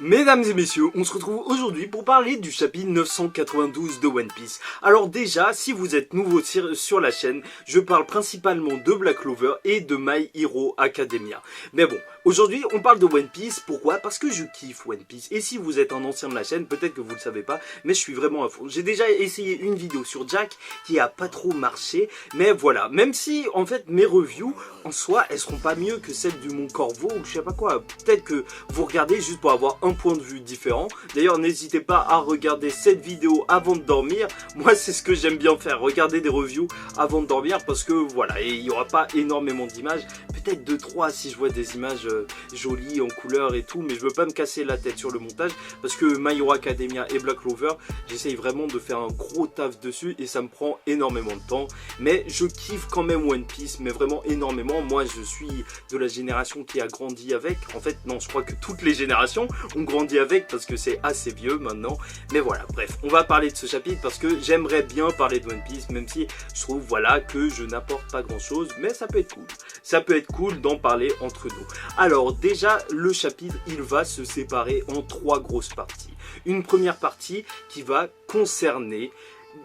Mesdames et messieurs, on se retrouve aujourd'hui pour parler du chapitre 992 de One Piece. Alors déjà, si vous êtes nouveau sur la chaîne, je parle principalement de Black Clover et de My Hero Academia. Mais bon, aujourd'hui on parle de One Piece, pourquoi? Parce que je kiffe One Piece. Et si vous êtes un ancien de la chaîne, peut-être que vous ne le savez pas, mais je suis vraiment à fond. J'ai déjà essayé une vidéo sur Jack qui a pas trop marché, mais voilà. Même si en fait mes reviews, en soi, elles seront pas mieux que celles du Mont Corvo ou je sais pas quoi. Peut-être que vous regardez juste pour avoir un point de vue différent. D'ailleurs, n'hésitez pas à regarder cette vidéo avant de dormir. Moi, c'est ce que j'aime bien faire, regarder des reviews avant de dormir parce que voilà, et il n'y aura pas énormément d'images. Peut-être 2-3 si je vois des images jolies en couleur et tout, mais je veux pas me casser la tête sur le montage parce que My Hero Academia et Black Clover, j'essaye vraiment de faire un gros taf dessus et ça me prend énormément de temps. Mais je kiffe quand même One Piece, mais vraiment énormément. Moi, je suis de la génération qui a grandi avec. En fait, non, je crois que toutes les générations ont grandi avec parce que c'est assez vieux maintenant. Mais voilà, bref, on va parler de ce chapitre parce que j'aimerais bien parler de One Piece, même si je trouve voilà que je n'apporte pas grand chose, mais ça peut être cool. Ça peut être cool d'en parler entre nous. Alors déjà, le chapitre, il va se séparer en 3 grosses parties. Une première partie qui va concerner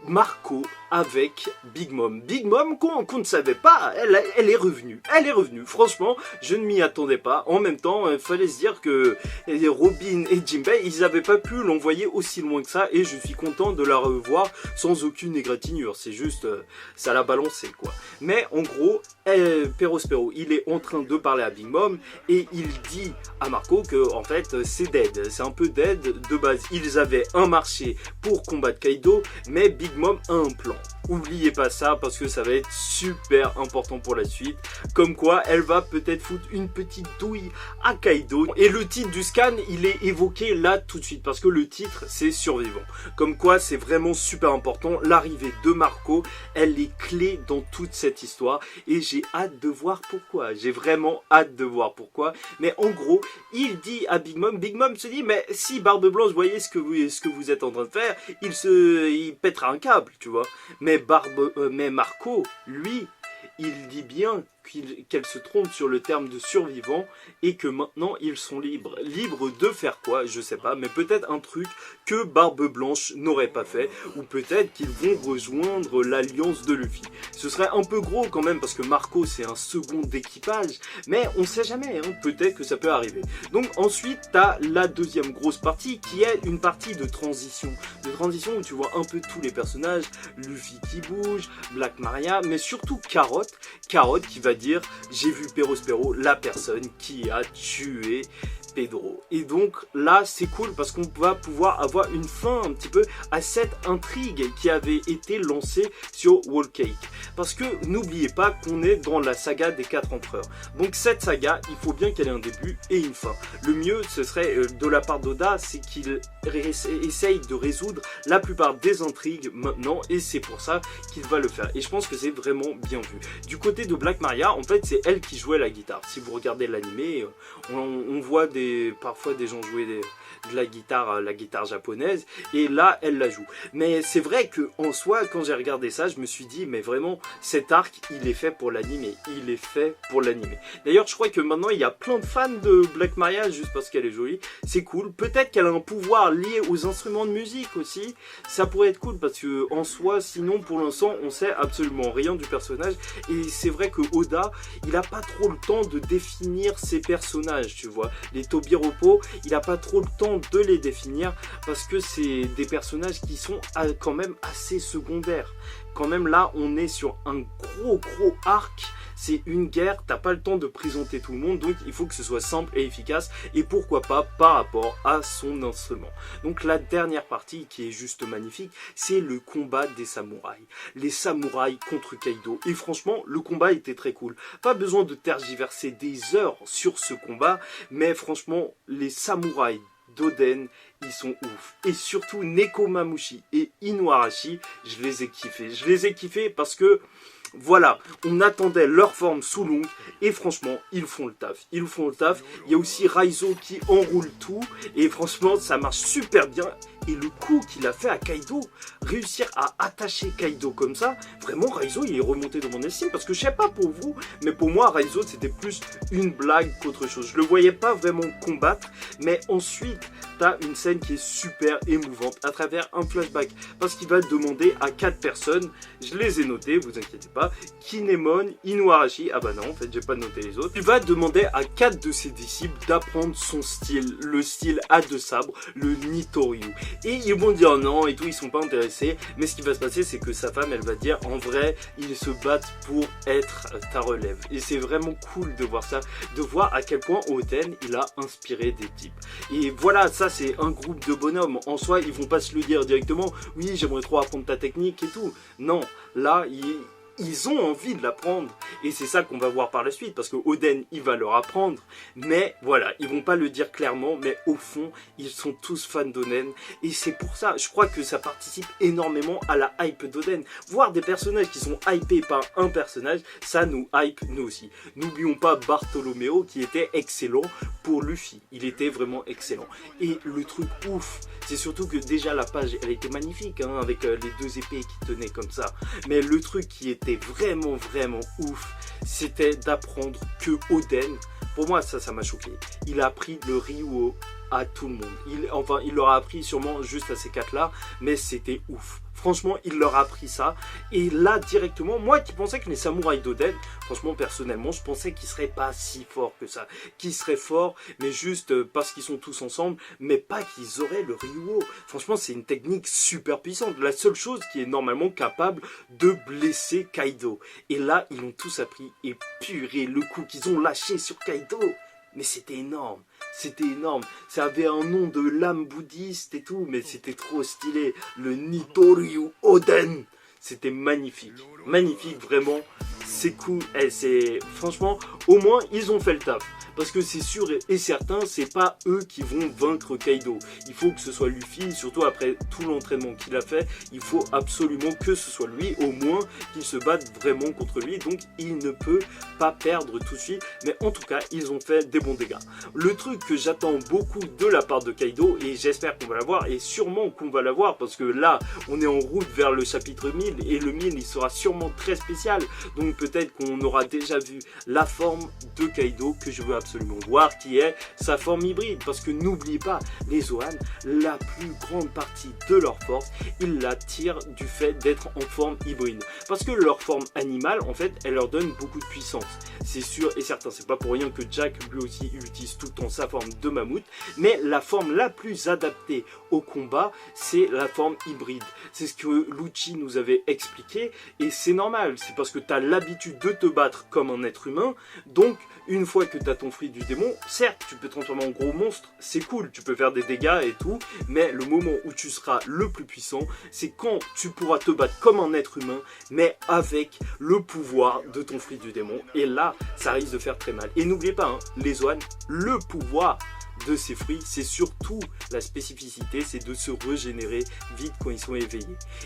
Marco avec Big Mom. Big Mom qu'on ne savait pas, elle est revenue. Elle est revenue. Franchement, je ne m'y attendais pas. En même temps, il fallait se dire que Robin et Jinbei, ils n'avaient pas pu l'envoyer aussi loin que ça et je suis content de la revoir sans aucune égratignure. C'est juste, ça l'a balancé quoi. Mais en gros, Perospero, il est en train de parler à Big Mom et il dit à Marco que en fait c'est dead. C'est un peu dead de base. Ils avaient un marché pour combattre Kaido, mais Big Mom a un plan. Oubliez pas ça parce que ça va être super important pour la suite. Comme quoi, elle va peut-être foutre une petite douille à Kaido. Et le titre du scan, il est évoqué là tout de suite parce que le titre, c'est Survivant. Comme quoi, c'est vraiment super important. L'arrivée de Marco, elle est clé dans toute cette histoire. Et j'ai hâte de voir pourquoi. J'ai vraiment hâte de voir pourquoi. Mais en gros, il dit à Big Mom se dit, mais si Barbe Blanche voyez ce que vous êtes en train de faire, il pètera un câble, tu vois. Mais Marco, lui, il dit bien qu'elle se trompe sur le terme de survivant et que maintenant ils sont libres. Libres de faire quoi? Je sais pas, mais peut-être un truc que Barbe Blanche n'aurait pas fait, ou peut-être qu'ils vont rejoindre l'alliance de Luffy. Ce serait un peu gros quand même parce que Marco c'est un second d'équipage, mais on sait jamais, hein, peut-être que ça peut arriver. Donc ensuite t'as la deuxième grosse partie qui est une partie de transition. De transition où tu vois un peu tous les personnages, Luffy qui bouge, Black Maria, mais surtout Carotte qui va dire j'ai vu Perospero, la personne qui a tué Pedro. Et donc là c'est cool parce qu'on va pouvoir avoir une fin un petit peu à cette intrigue qui avait été lancée sur Whole Cake. Parce que n'oubliez pas qu'on est dans la saga des 4 empereurs. Donc cette saga, il faut bien qu'elle ait un début et une fin. Le mieux ce serait de la part d'Oda, c'est qu'il essaye de résoudre la plupart des intrigues maintenant et c'est pour ça qu'il va le faire. Et je pense que c'est vraiment bien vu. Du côté de Black Maria, en fait c'est elle qui jouait la guitare. Si vous regardez l'animé, on voit parfois des gens jouer de la guitare japonaise et là elle la joue. Mais c'est vrai que en soi quand j'ai regardé ça je me suis dit mais vraiment cet arc il est fait pour l'animé, il est fait pour l'animé. D'ailleurs je crois que maintenant il y a plein de fans de Black Maria juste parce qu'elle est jolie, c'est cool. Peut-être qu'elle a un pouvoir lié aux instruments de musique aussi, ça pourrait être cool parce que en soi sinon pour l'instant on sait absolument rien du personnage et c'est vrai que Oda il a pas trop le temps de définir ses personnages, tu vois. Les Tobiropo, il a pas trop le temps de les définir parce que c'est des personnages qui sont quand même assez secondaires. Quand même là on est sur un gros arc, c'est une guerre, t'as pas le temps de présenter tout le monde, donc il faut que ce soit simple et efficace et pourquoi pas par rapport à son instrument. Donc la dernière partie qui est juste magnifique, c'est le combat des samouraïs. Les samouraïs contre Kaido et franchement le combat était très cool. Pas besoin de tergiverser des heures sur ce combat, mais franchement les samouraïs d'Oden, ils sont ouf. Et surtout Nekomamushi et Inuarashi, je les ai kiffés. Je les ai kiffés parce que Voilà, on attendait leur forme sous longue et franchement, ils font le taf. Ils font le taf. Il y a aussi Raizo qui enroule tout et franchement, ça marche super bien. Et le coup qu'il a fait à Kaido, réussir à attacher Kaido comme ça, vraiment Raizo il est remonté dans mon estime parce que je sais pas pour vous, mais pour moi Raizo c'était plus une blague qu'autre chose. Je le voyais pas vraiment combattre, mais ensuite t'as une scène qui est super émouvante à travers un flashback parce qu'il va demander à 4 personnes, je les ai notées, vous inquiétez pas, Kinemon, Inuarashi, ah bah non en fait j'ai pas noté les autres, il va demander à 4 de ses disciples d'apprendre son style, le style à deux sabres, le Nitoryu. Et ils vont dire non et tout, ils sont pas intéressés. Mais ce qui va se passer, c'est que sa femme, elle va dire en vrai, ils se battent pour être ta relève. Et c'est vraiment cool de voir ça, de voir à quel point Oden, il a inspiré des types. Et voilà, ça c'est un groupe de bonhommes. En soi, ils vont pas se le dire directement. Oui, j'aimerais trop apprendre ta technique et tout. Non, là, ils ont envie de l'apprendre et c'est ça qu'on va voir par la suite parce que Oden il va leur apprendre mais voilà ils vont pas le dire clairement mais au fond ils sont tous fans d'Oden et c'est pour ça je crois que ça participe énormément à la hype d'Oden. Voir des personnages qui sont hypés par un personnage ça nous hype nous aussi. N'oublions pas Bartolomeo qui était excellent pour Luffy, il était vraiment excellent et le truc ouf c'est surtout que déjà la page elle était magnifique hein, avec les deux épées qui tenaient comme ça mais le truc qui était vraiment ouf c'était d'apprendre que Oden, pour moi ça m'a choqué, il a appris le Ryuo à tout le monde, il leur a appris sûrement juste à ces 4 là mais c'était ouf. Franchement, il leur a appris ça. Et là, directement, moi qui pensais que les samouraïs d'Oden, franchement, personnellement, je pensais qu'ils seraient pas si forts que ça. Qu'ils seraient forts, mais juste parce qu'ils sont tous ensemble, mais pas qu'ils auraient le Ryuo. Franchement, c'est une technique super puissante. La seule chose qui est normalement capable de blesser Kaido. Et là, ils l'ont tous appris. Et purée, le coup qu'ils ont lâché sur Kaido. Mais c'était énorme, ça avait un nom de lame bouddhiste et tout, mais c'était trop stylé, le Nitoryu Oden, c'était magnifique, vraiment, c'est cool, et c'est, franchement, au moins ils ont fait le taf, parce que c'est sûr et certain, c'est pas eux qui vont vaincre Kaido, il faut que ce soit Luffy, surtout après tout l'entraînement qu'il a fait, il faut absolument que ce soit lui, au moins qu'il se batte vraiment contre lui, donc il ne peut pas perdre tout de suite, mais en tout cas, ils ont fait des bons dégâts. Le truc que j'attends beaucoup de la part de Kaido, et j'espère qu'on va l'avoir, et sûrement qu'on va l'avoir, parce que là, on est en route vers le chapitre 1000, et le 1000, il sera sûrement très spécial, donc peut-être qu'on aura déjà vu la forme de Kaido que je veux absolument voir, qui est sa forme hybride, parce que n'oubliez pas, les Zoan, la plus grande partie de leur force, ils la tirent du fait d'être en forme hybride, parce que leur forme animale, en fait, elle leur donne beaucoup de puissance, c'est sûr et certain, c'est pas pour rien que Jack, lui aussi, utilise tout le temps sa forme de mammouth, mais la forme la plus adaptée au combat, c'est la forme hybride, c'est ce que Lucci nous avait expliqué, et c'est normal, c'est parce que tu as l'habitude de te battre comme un être humain, donc une fois que tu as ton fruit du démon, certes tu peux te transformer en gros monstre, c'est cool, tu peux faire des dégâts et tout, mais le moment où tu seras le plus puissant, c'est quand tu pourras te battre comme un être humain, mais avec le pouvoir de ton fruit du démon, et là ça risque de faire très mal. Et n'oubliez pas, hein, les Zoan, le pouvoir de ces fruits, c'est surtout la spécificité, c'est de se régénérer vite quand ils sont éveillés.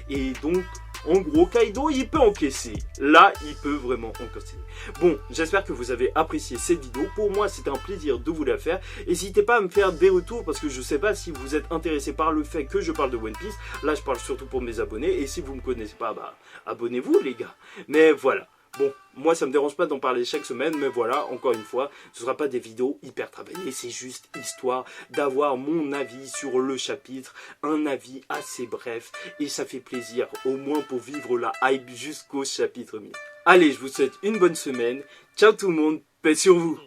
Et donc, en gros, Kaido, il peut encaisser. Là, il peut vraiment encaisser. Bon, j'espère que vous avez apprécié cette vidéo. Pour moi, c'était un plaisir de vous la faire. N'hésitez pas à me faire des retours parce que je sais pas si vous êtes intéressé par le fait que je parle de One Piece. Là, je parle surtout pour mes abonnés. Et si vous me connaissez pas, bah, abonnez-vous, les gars. Mais voilà. Bon, moi ça me dérange pas d'en parler chaque semaine, mais voilà, encore une fois, ce sera pas des vidéos hyper travaillées, c'est juste histoire d'avoir mon avis sur le chapitre, un avis assez bref, et ça fait plaisir, au moins pour vivre la hype jusqu'au chapitre 1000. Allez, je vous souhaite une bonne semaine, ciao tout le monde, paix sur vous!